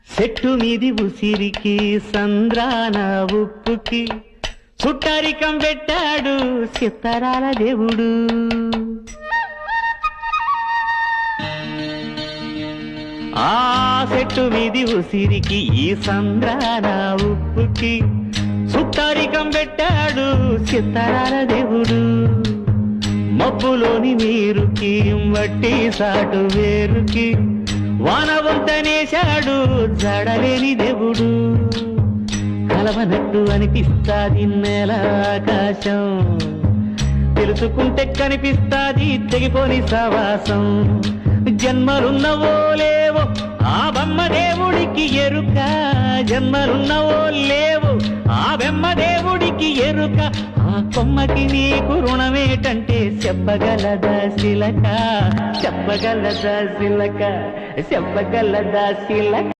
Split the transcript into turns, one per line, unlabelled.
చెట్టు మీది ఉసిరికి సంద్రాన ఉప్పుకి చుట్టరికం పెట్టాడు చిత్తరాల దేవుడు. ఆ చెట్టు మీది ఉసిరికి ఈ సంద్రాన ఉప్పుకి చుట్టరికం పెట్టాడు చిత్తరాల దేవుడు. మబ్బులోని నీరుకి మట్టి సాటు వేరుకి వానవంతనేశాడు జడలేని దేవుడు. కలవనట్టు అనిపిస్తాది నేల ఆకాశం, తెలుసుకుంటే కనిపిస్తాది తెగిపోని సవాసం. జన్మలున్నవో లేవో ఆ బొమ్మ దేవుడికి ఎరుక, జన్మలున్నవో లేవో ఆ బొమ్మ దేవుడికి ఎరుక. ఆ కొమ్మకి నీకు రుణమేటంటే చెప్పగలదా శిలక, చెప్పగలదా శిలక, చెప్పగలదా శిలక.